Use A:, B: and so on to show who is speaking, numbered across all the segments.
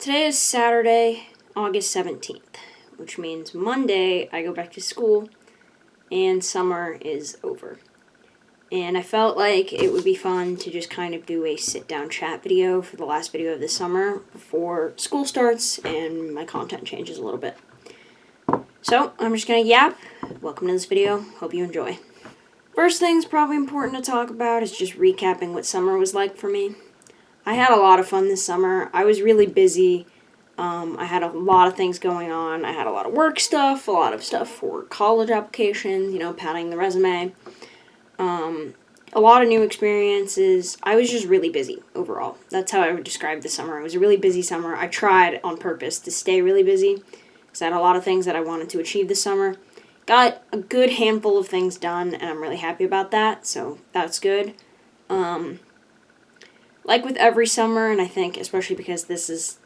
A: Today is Saturday, August 17th, which means Monday I go back to school and summer is over. And I felt like it would be fun to just kind of do a sit-down chat video for the last video of the summer before school starts and my content changes a little bit. So, I'm just going to yap. Welcome to this video. Hope you enjoy. First thing's probably important to talk about is just recapping what summer was like for me. I had a lot of fun this summer. I was really busy. I had a lot of things going on. I had a lot of work stuff, a lot of stuff for college applications, padding the resume. A lot of new experiences. I was just really busy overall. That's how I would describe the summer. It was a really busy summer. I tried on purpose to stay really busy because I had a lot of things that I wanted to achieve this summer. Got a good handful of things done, and I'm really happy about that, so that's good. Like with every summer, and I think especially because this is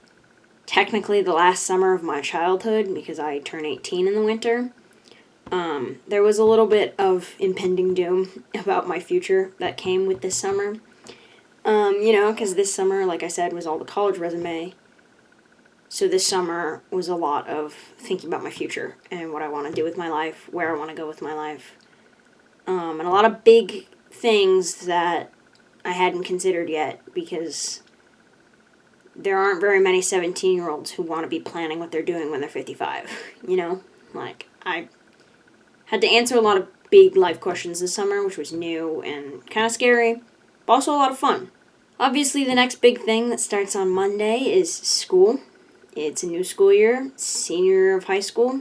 A: technically the last summer of my childhood because I turn 18 in the winter, there was a little bit of impending doom about my future that came with this summer. Because this summer, like I said, was all the college resume. So this summer was a lot of thinking about my future and what I want to do with my life, where I want to go with my life. And a lot of big things that I hadn't considered yet because there aren't very many 17-year-olds who want to be planning what they're doing when they're 55, I had to answer a lot of big life questions this summer, which was new and kind of scary, but also a lot of fun. Obviously, the next big thing that starts on Monday is school. It's a new school year, senior year of high school,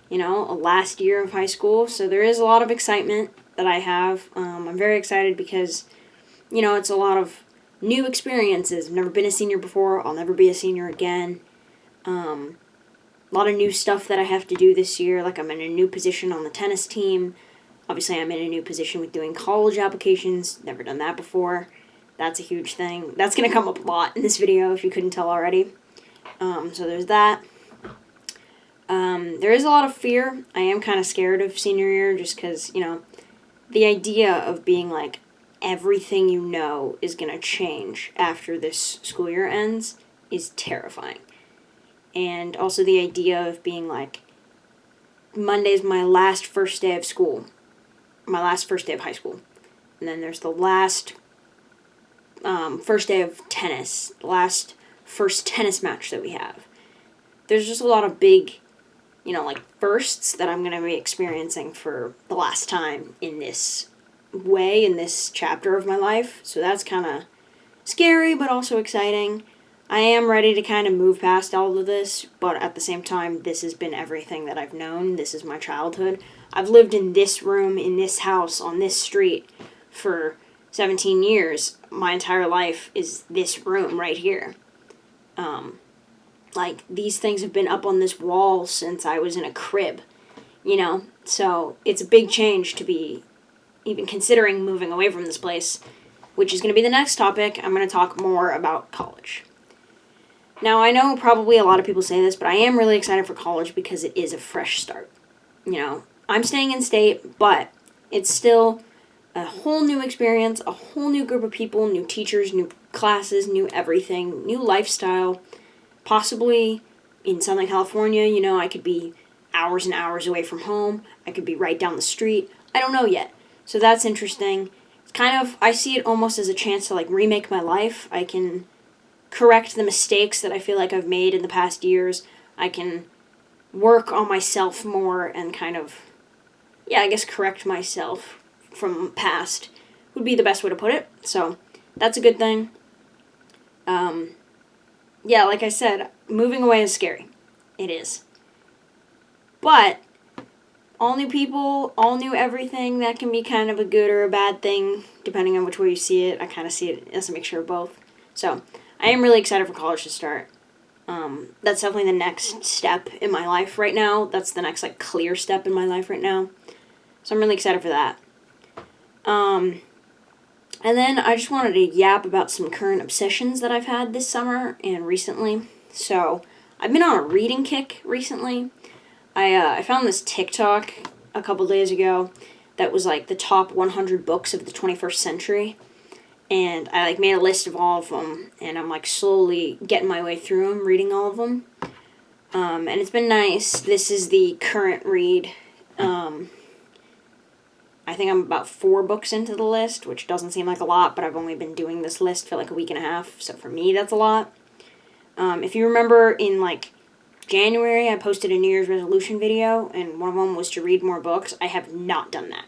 A: a last year of high school, so there is a lot of excitement that I have. I'm very excited because it's a lot of new experiences. I've never been a senior before. I'll never be a senior again. A lot of new stuff that I have to do this year. Like I'm in a new position on the tennis team. Obviously, I'm in a new position with doing college applications. Never done that before. That's a huge thing. That's going to come up a lot in this video if you couldn't tell already. So there's that. There is a lot of fear. I am kind of scared of senior year just because, the idea of being like, everything is going to change after this school year ends is terrifying. And also the idea of being like, Monday's my last first day of school. My last first day of high school. And then there's the last first day of tennis. The last first tennis match that we have. There's just a lot of big, firsts that I'm going to be experiencing for the last time in this way, in this chapter of my life. So that's kind of scary, but also exciting. I am ready to kind of move past all of this, but at the same time, this has been everything that I've known. This is my childhood. I've lived in this room, in this house, on this street for 17 years. My entire life is this room right here. These things have been up on this wall since I was in a crib, So it's a big change to be even considering moving away from this place, which is going to be the next topic. I'm going to talk more about college. Now, I know probably a lot of people say this, but I am really excited for college because it is a fresh start. I'm staying in state, but it's still a whole new experience, a whole new group of people, new teachers, new classes, new everything, new lifestyle. Possibly in Southern California, I could be hours and hours away from home. I could be right down the street. I don't know yet. So that's interesting. It's I see it almost as a chance to remake my life. I can correct the mistakes that I feel like I've made in the past years. I can work on myself more and correct myself from past would be the best way to put it. So that's a good thing. Like I said, moving away is scary. It is. But all new people, all new everything, that can be kind of a good or a bad thing, depending on which way you see it. I kind of see it as a mixture of both. So, I am really excited for college to start. That's definitely the next step in my life right now. That's the next, clear step in my life right now. So, I'm really excited for that. And then I just wanted to yap about some current obsessions that I've had this summer and recently. So, I've been on a reading kick recently. I found this TikTok a couple days ago that was the top 100 books of the 21st century. And I like made a list of all of them, and I'm like slowly getting my way through them, reading all of them. And it's been nice. This is the current read. I think I'm about 4 books into the list, which doesn't seem like a lot, but I've only been doing this list for like a week and a half, so for me that's a lot. If you remember in like January, I posted a New Year's resolution video, and one of them was to read more books. I have not done that.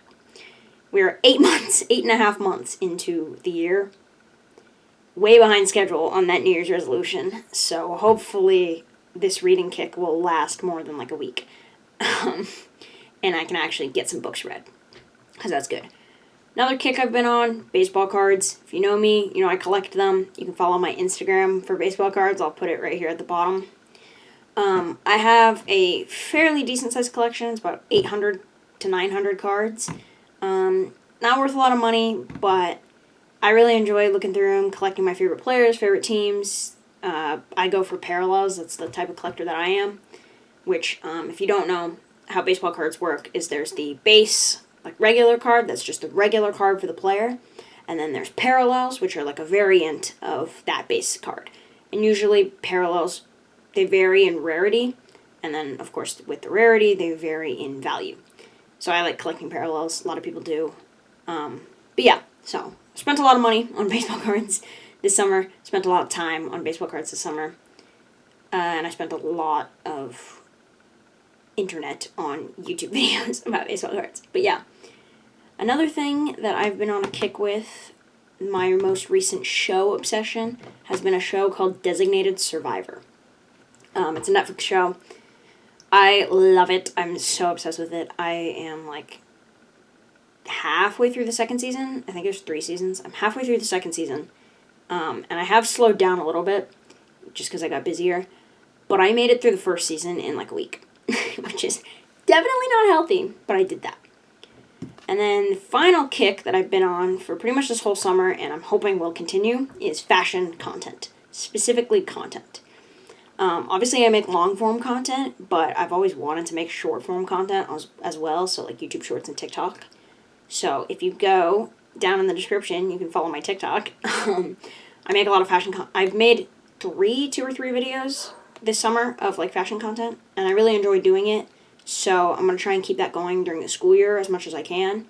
A: We're 8.5 months into the year. Way behind schedule on that New Year's resolution. So hopefully this reading kick will last more than like a week. And I can actually get some books read. Because that's good. Another kick I've been on, baseball cards. If you know me, you know I collect them. You can follow my Instagram for baseball cards. I'll put it right here at the bottom. I have a fairly decent sized collection. It's about 800 to 900 cards. Not worth a lot of money, but I really enjoy looking through them, collecting my favorite players, favorite teams. I go for parallels. That's the type of collector that I am. Which, if you don't know how baseball cards work, is there's the base, like regular card, that's just a regular card for the player. And then there's parallels, which are like a variant of that base card. And usually parallels, they vary in rarity. And then, of course, with the rarity, they vary in value. So I like collecting parallels. A lot of people do. But yeah, so I spent a lot of money on baseball cards this summer. Spent a lot of time on baseball cards this summer. And I spent a lot of internet on YouTube videos about baseball cards. But yeah. Another thing that I've been on a kick with, my most recent show obsession, has been a show called Designated Survivor. It's a Netflix show. I love it. I'm so obsessed with it. I am like halfway through the second season. I think there's 3 seasons. I'm halfway through the second season. And I have slowed down a little bit just because I got busier. But I made it through the first season in like a week, which is definitely not healthy, but I did that. And then the final kick that I've been on for pretty much this whole summer, and I'm hoping will continue, is fashion content. Specifically content. Obviously I make long form content, but I've always wanted to make short form content as well, so like YouTube Shorts and TikTok. So if you go down in the description, you can follow my TikTok. I make a lot of fashion I've made 2 or 3 videos this summer of like fashion content, and I really enjoy doing it. So I'm going to try and keep that going during the school year as much as I can.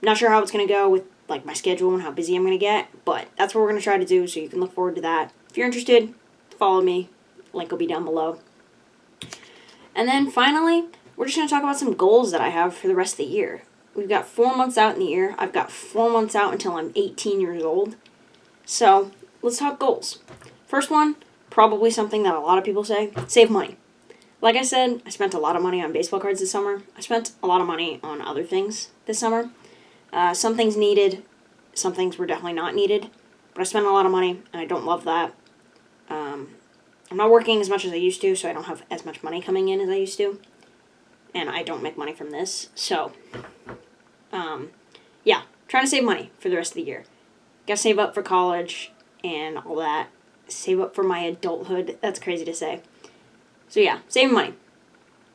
A: Not sure how it's going to go with like my schedule and how busy I'm going to get, but that's what we're going to try to do, so you can look forward to that. If you're interested, follow me. Link will be down below. And then finally, we're just going to talk about some goals that I have for the rest of the year. We've got 4 months out in the year. I've got 4 months out until I'm 18 years old. So let's talk goals. First one, probably something that a lot of people say, save money. Like I said, I spent a lot of money on baseball cards this summer. I spent a lot of money on other things this summer. Some things needed, some things were definitely not needed. But I spent a lot of money, and I don't love that. I'm not working as much as I used to, so I don't have as much money coming in as I used to. And I don't make money from this. So, yeah, trying to save money for the rest of the year. Gotta save up for college and all that. Save up for my adulthood. That's crazy to say. So yeah, saving money.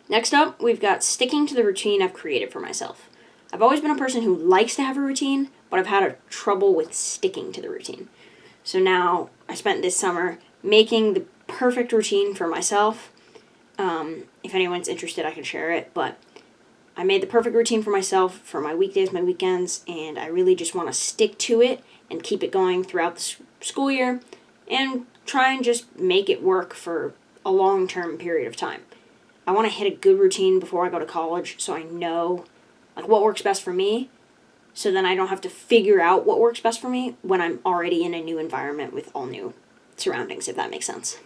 A: Next up, we've got sticking to the routine I've created for myself. I've always been a person who likes to have a routine, but I've had a trouble with sticking to the routine. So now, I spent this summer making the perfect routine for myself. If anyone's interested, I can share it, but I made the perfect routine for myself for my weekdays, my weekends, and I really just want to stick to it and keep it going throughout the school year and try and just make it work for a long-term period of time. I want to hit a good routine before I go to college so I know like what works best for me, so then I don't have to figure out what works best for me when I'm already in a new environment with all new surroundings, if that makes sense.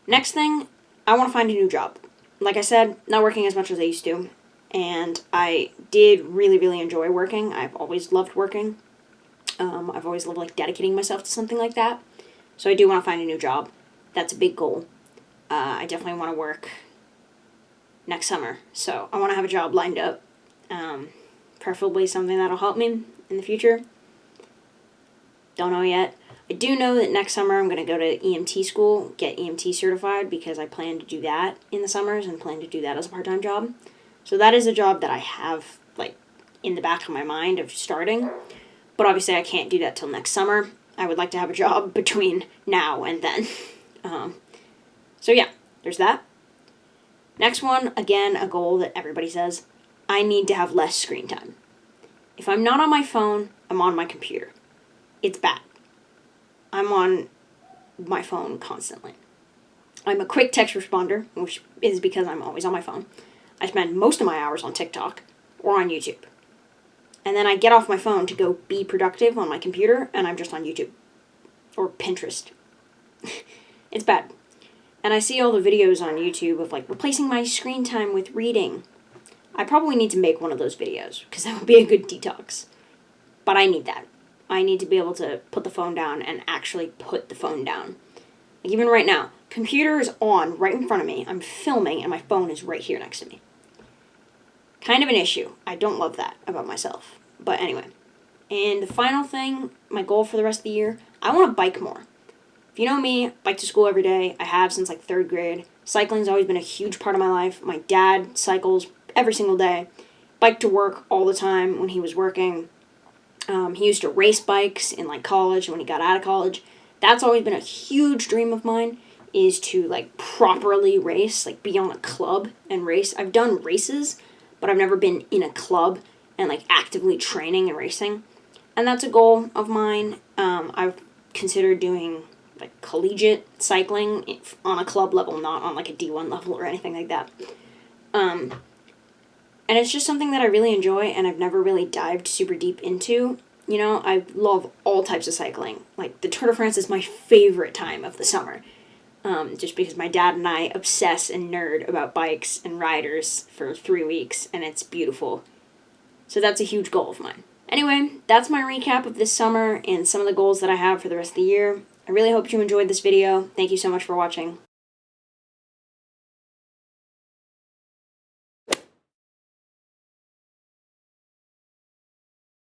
A: Next thing, I want to find a new job. Like I said, not working as much as I used to, and I did really, really enjoy working. I've always loved working. I've always loved like dedicating myself to something like that. So I do want to find a new job. That's a big goal. I definitely want to work next summer. So I want to have a job lined up. Preferably something that'll help me in the future. Don't know yet. I do know that next summer I'm going to go to EMT school, get EMT certified, because I plan to do that in the summers and plan to do that as a part-time job. So that is a job that I have like in the back of my mind of starting. But obviously I can't do that till next summer. I would like to have a job between now and then. So yeah, there's that. Next one, again, a goal that everybody says, I need to have less screen time. If I'm not on my phone, I'm on my computer. It's bad. I'm on my phone constantly. I'm a quick text responder, which is because I'm always on my phone. I spend most of my hours on TikTok or on YouTube. And then I get off my phone to go be productive on my computer, and I'm just on YouTube or Pinterest. It's bad. And I see all the videos on YouTube of like replacing my screen time with reading. I probably need to make one of those videos because that would be a good detox. But I need that. I need to be able to put the phone down and actually put the phone down. Like even right now, computer is on right in front of me. I'm filming and my phone is right here next to me. Kind of an issue. I don't love that about myself. But anyway. And the final thing, my goal for the rest of the year, I want to bike more. If you know me, bike to school every day. I have since like 3rd grade. Cycling's always been a huge part of my life. My dad cycles every single day. Bike to work all the time when he was working. He used to race bikes in like college when he got out of college. That's always been a huge dream of mine, is to like properly race, like be on a club and race. I've done races, but I've never been in a club and like actively training and racing. And that's a goal of mine. I've considered doing like collegiate cycling on a club level, not on like a D1 level or anything like that. And it's just something that I really enjoy and I've never really dived super deep into. You know, I love all types of cycling. Like the Tour de France is my favorite time of the summer. Just because my dad and I obsess and nerd about bikes and riders for 3 weeks, and it's beautiful. So that's a huge goal of mine. Anyway, that's my recap of this summer and some of the goals that I have for the rest of the year. I really hope you enjoyed this video. Thank you so much for watching.